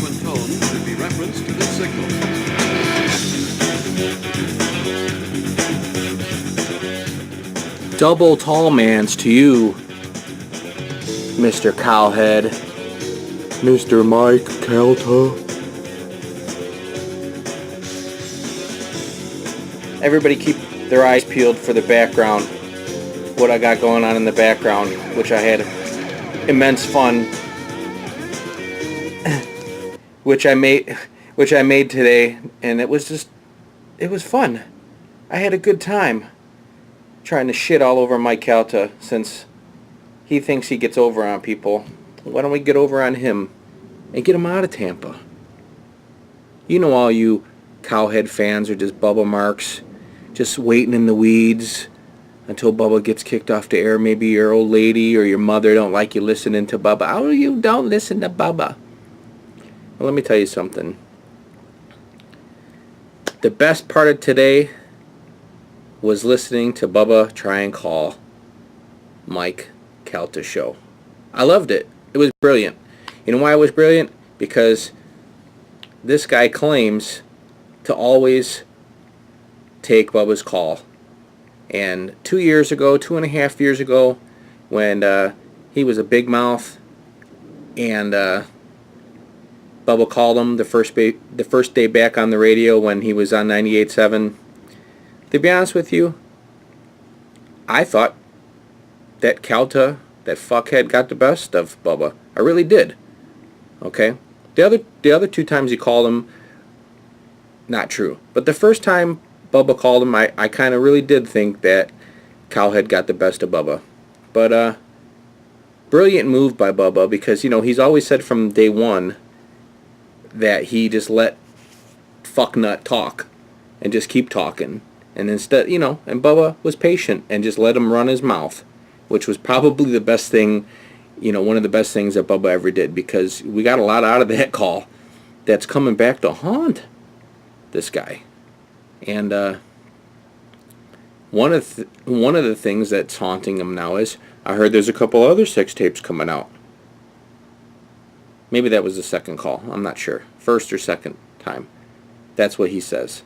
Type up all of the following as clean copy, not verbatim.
subsequent tones should be referenced to this signal. Double tall mans to you, Mr. Cowhead. Mr. Mike Calta. Everybody keep their eyes peeled for the background. What I got going on in the background, which I had immense fun, which I made today, and it was fun. I had a good time trying to shit all over Mike Calta since he thinks he gets over on people. Why don't we get over on him and get him out of Tampa? You know, all you Cowhead fans are just Bubba marks, just waiting in the weeds until Bubba gets kicked off the air. Maybe your old lady or your mother don't like you listening to Bubba. Oh, you don't listen to Bubba. Well, let me tell you something. The best part of today was listening to Bubba try and call Mike Calta's show. I loved it. It was brilliant. You know why it was brilliant? Because this guy claims to always take Bubba's call. And 2.5 years ago, when he was a big mouth and Bubba called him the first day back on the radio when he was on 98.7, to be honest with you, I thought that Calta, that fuckhead, got the best of Bubba. I really did. Okay? The other two times he called him, not true. But the first time Bubba called him, I kind of really did think that Cowhead got the best of Bubba. But brilliant move by Bubba, because, you know, he's always said from day one that he just let fucknut talk and just keep talking. And instead, you know, and Bubba was patient and just let him run his mouth, which was probably the best thing, you know, one of the best things that Bubba ever did, because we got a lot out of that call that's coming back to haunt this guy. And one of the things that's haunting him now is, I heard there's a couple other sex tapes coming out. Maybe that was the second call. I'm not sure. First or second time. That's what he says.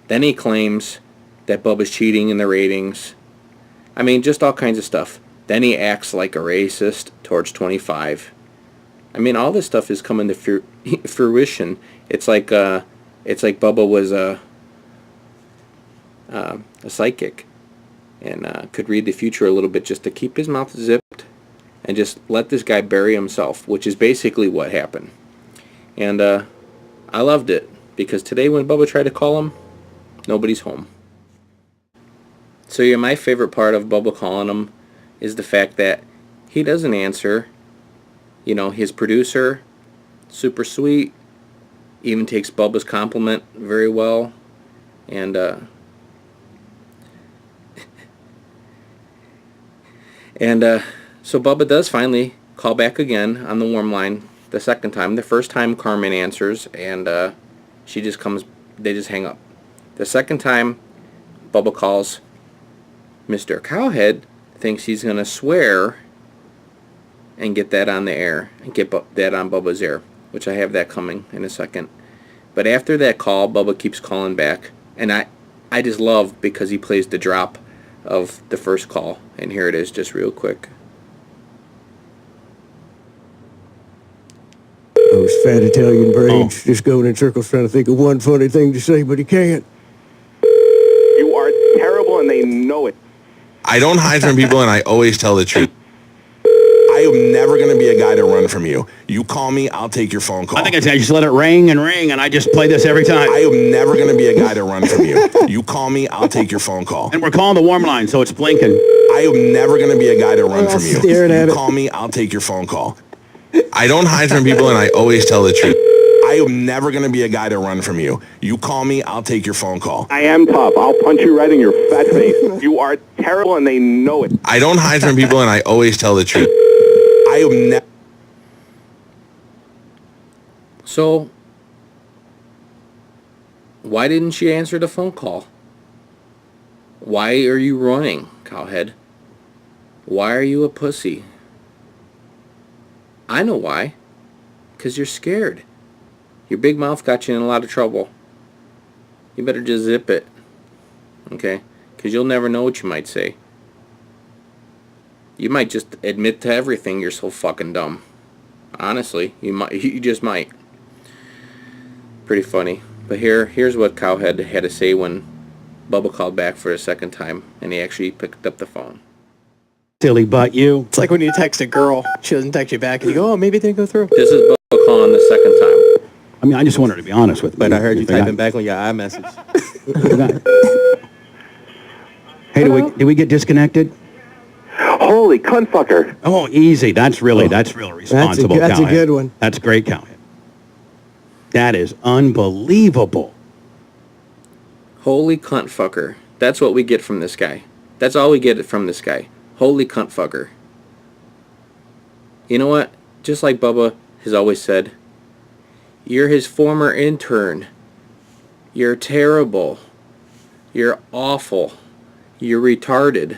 Then he claims that Bubba's cheating in the ratings. I mean, just all kinds of stuff. Then he acts like a racist towards 25. I mean, all this stuff is coming to fruition. It's like Bubba was a psychic and could read the future a little bit just to keep his mouth zipped and just let this guy bury himself, which is basically what happened. And I loved it, because today when Bubba tried to call him, nobody's home. So yeah, my favorite part of Bubba calling him is the fact that he doesn't answer. You know, his producer, super sweet, even takes Bubba's compliment very well. And so Bubba does finally call back again on the warm line the second time. The first time Carmen answers, and they just hang up. The second time Bubba calls, Mr. Cowhead thinks he's going to swear and get that on the air, and get that on Bubba's air, which I have that coming in a second. But after that call, Bubba keeps calling back, and I just love, because he plays the drop of the first call, and here it is just real quick. Those fat Italian brains just going in circles trying to think of one funny thing to say, but he can't. You are terrible, and they know it. I don't hide from people, and I always tell the truth. I am never going to be a guy to run from you. You call me, I'll take your phone call. I think I just let it ring and ring, and I just play this every time. I am never going to be a guy to run from you. You call me, I'll take your phone call. And we're calling the warm line, so it's blinking. I am never going to be a guy to run from you. Staring at You it. call me, I'll take your phone call. I don't hide from people, and I always tell the truth. I am never going to be a guy to run from you. You call me, I'll take your phone call. I am tough. I'll punch you right in your fat face. You are terrible, and they know it. I don't hide from people, and I always tell the truth. I am never... So, why didn't she answer the phone call? Why are you running, Cowhead? Why are you a pussy? I know why. 'Cause you're scared. Your big mouth got you in a lot of trouble. You better just zip it. Okay? Because you'll never know what you might say. You might just admit to everything. You're so fucking dumb. Honestly, you just might. Pretty funny. But here's what Cowhead had to say when Bubba called back for a second time, and he actually picked up the phone. Silly butt, you. It's like when you text a girl, she doesn't text you back, and you go, oh, maybe it didn't go through. This is Bubba calling the second time. I mean, I just wanted to be honest with you. But I heard you If I typing got- back on your iMessage. Hey, did we get disconnected? Holy cunt fucker. Oh, easy. That's real responsible. That's a Cowhead. good one. That's great, Cowhead. That is unbelievable. Holy cunt fucker. That's what we get from this guy. That's all we get from this guy. Holy cunt fucker. You know what? Just like Bubba has always said, you're his former intern. You're terrible. You're awful. You're retarded.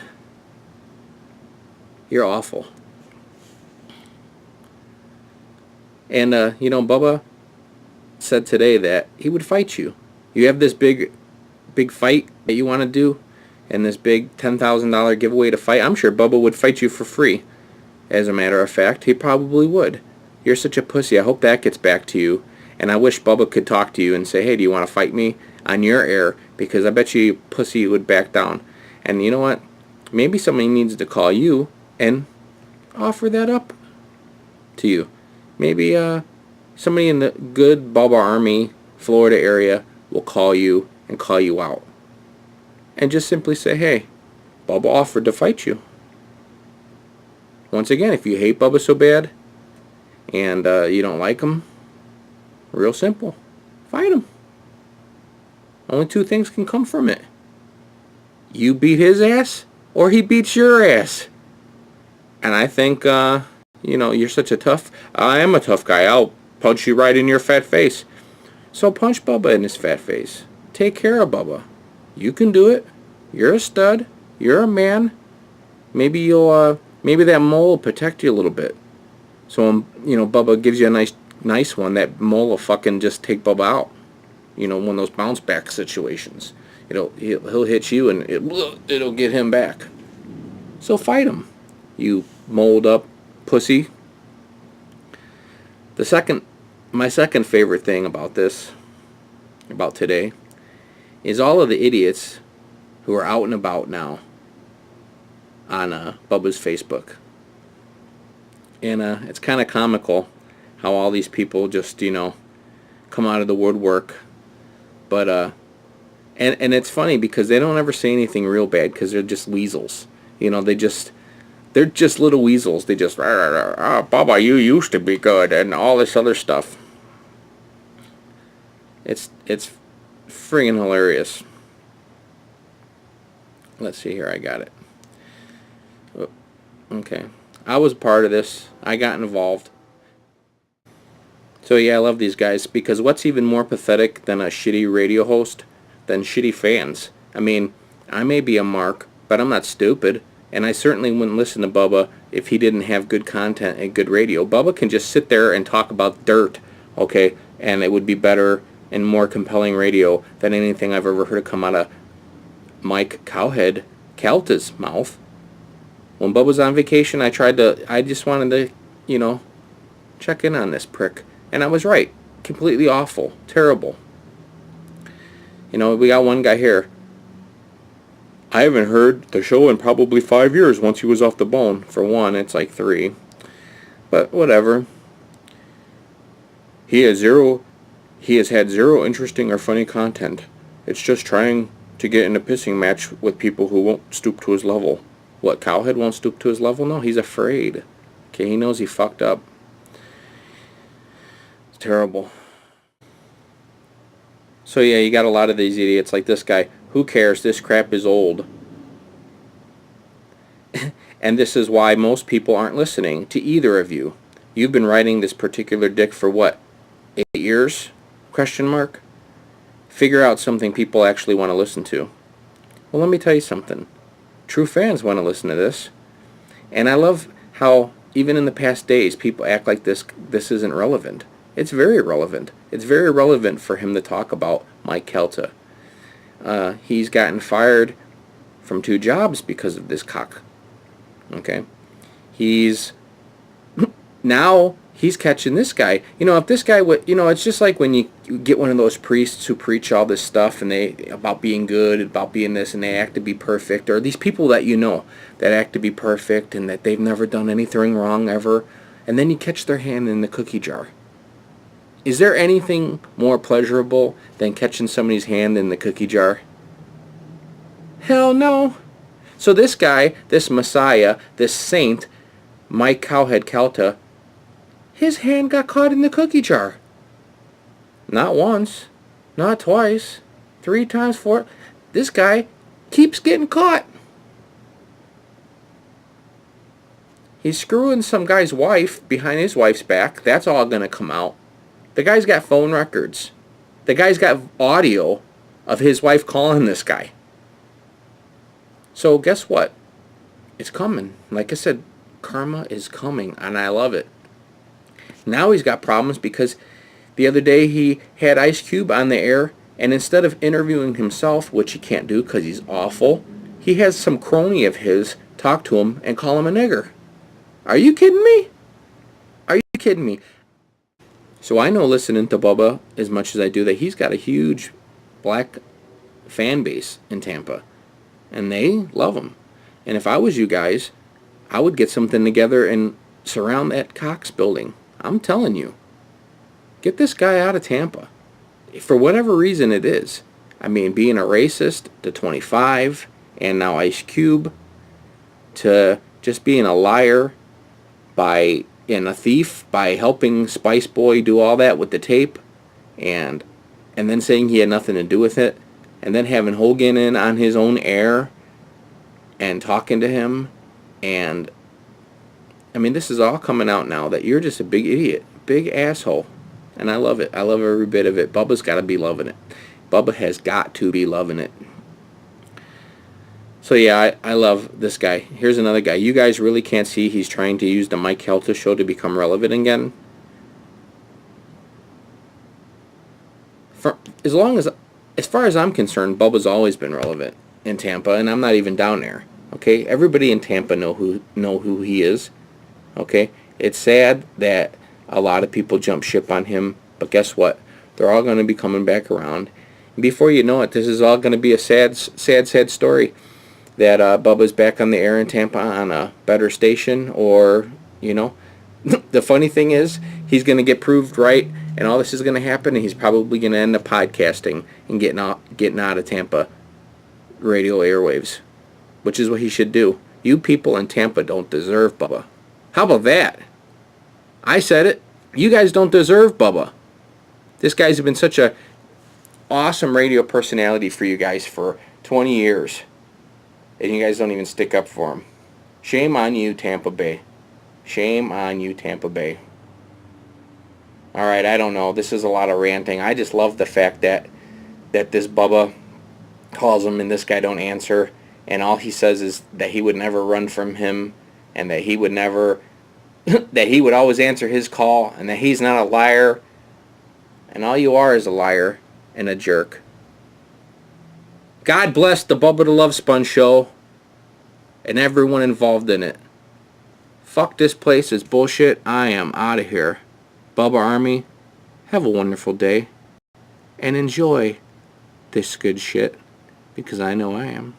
You're awful. And, Bubba said today that he would fight you. You have this big fight that you want to do, and this big $10,000 giveaway to fight. I'm sure Bubba would fight you for free. As a matter of fact, he probably would. You're such a pussy. I hope that gets back to you. And I wish Bubba could talk to you and say, hey, do you want to fight me on your air? Because I bet you pussy would back down. And you know what? Maybe somebody needs to call you and offer that up to you. Maybe somebody in the good Bubba Army, Florida area will call you and call you out. And just simply say, hey, Bubba offered to fight you. Once again, if you hate Bubba so bad and you don't like him, real simple. Fight him. Only two things can come from it. You beat his ass or he beats your ass. And I think, you're such a tough... I am a tough guy. I'll punch you right in your fat face. So punch Bubba in his fat face. Take care of Bubba. You can do it. You're a stud. You're a man. Maybe maybe that mole will protect you a little bit. So when, Bubba gives you a nice one, that mole will fucking just take Bubba out. One of those bounce back situations. He'll hit you and it'll get him back. So fight him, you mold up pussy. My second favorite thing about today, is all of the idiots who are out and about now on Bubba's Facebook. And it's kind of comical how all these people just, come out of the woodwork. But, and it's funny because they don't ever say anything real bad because they're just weasels. They're just little weasels. They just, Bubba, you used to be good, and all this other stuff. It's friggin' hilarious. Let's see here, I got it. Okay. I was part of this. I got involved. So yeah, I love these guys because what's even more pathetic than a shitty radio host than shitty fans? I mean, I may be a mark, but I'm not stupid. And I certainly wouldn't listen to Bubba if he didn't have good content and good radio. Bubba can just sit there and talk about dirt, okay? And it would be better and more compelling radio than anything I've ever heard come out of Mike Cowhead Calta's mouth. When Bubba's on vacation, I just wanted to, check in on this prick. And I was right. Completely awful. Terrible. We got one guy here. I haven't heard the show in probably 5 years once he was off the bone. For one, it's like 3. But whatever. He has had zero interesting or funny content. It's just trying to get in a pissing match with people who won't stoop to his level. What, Cowhead won't stoop to his level? No, he's afraid. Okay, he knows he fucked up. It's terrible. So yeah, you got a lot of these idiots like this guy. Who cares? This crap is old. And this is why most people aren't listening to either of you. You've been writing this particular dick for what? 8 years? Question mark? Figure out something people actually want to listen to. Well, let me tell you something. True fans want to listen to this. And I love how, even in the past days, people act like this isn't relevant. It's very relevant. It's very relevant for him to talk about Mike Calta. He's gotten fired from 2 jobs because of this cock. Okay? Now he's catching this guy. If this guy would, it's just like when you get one of those priests who preach all this stuff and they about being good, about being this, and they act to be perfect, or these people that that act to be perfect and that they've never done anything wrong ever, and then you catch their hand in the cookie jar. Is there anything more pleasurable than catching somebody's hand in the cookie jar? Hell no. So this guy, this Messiah, this saint, Mike Cowhead Calta, his hand got caught in the cookie jar. Not once, not twice, 3 times, 4. This guy keeps getting caught. He's screwing some guy's wife behind his wife's back. That's all going to come out. The guy's got phone records. The guy's got audio of his wife calling this guy. So guess what? It's coming. Like I said, karma is coming, and I love it. Now he's got problems because the other day he had Ice Cube on the air, and instead of interviewing himself, which he can't do because he's awful, he has some crony of his talk to him and call him a nigger. Are you kidding me? Are you kidding me? So I know, listening to Bubba as much as I do, that he's got a huge black fan base in Tampa, and they love him. And if I was you guys, I would get something together and surround that Cox building. I'm telling you. Get this guy out of Tampa. For whatever reason it is. I mean, being a racist to 25, and now Ice Cube, to just being a liar and a thief by helping Spice Boy do all that with the tape, and then saying he had nothing to do with it, and then having Hogan in on his own air and talking to him, and I mean, this is all coming out now that you're just a big idiot, big asshole, and I love it. I love every bit of it. Bubba's got to be loving it. Bubba has got to be loving it. So yeah, I love this guy. Here's another guy. You guys really can't see he's trying to use the Mike Calta show to become relevant again. As far as I'm concerned, Bubba's always been relevant in Tampa, and I'm not even down there. Okay, everybody in Tampa know who he is. Okay, it's sad that a lot of people jump ship on him, but guess what? They're all going to be coming back around. And before you know it, this is all going to be a sad story. That Bubba's back on the air in Tampa on a better station, or, the funny thing is, he's going to get proved right, and all this is going to happen, and he's probably going to end up podcasting and getting out of Tampa radio airwaves, which is what he should do. You people in Tampa don't deserve Bubba. How about that? I said it. You guys don't deserve Bubba. This guy's been such a awesome radio personality for you guys for 20 years. And you guys don't even stick up for him. Shame on you, Tampa Bay. Shame on you, Tampa Bay. Alright, I don't know. This is a lot of ranting. I just love the fact that this Bubba calls him and this guy don't answer. And all he says is that he would never run from him. And that he would never... that he would always answer his call. And that he's not a liar. And all you are is a liar and a jerk. God bless the Bubba the Love Sponge show and everyone involved in it. Fuck this place, it's bullshit. I am out of here. Bubba Army, have a wonderful day and enjoy this good shit, because I know I am.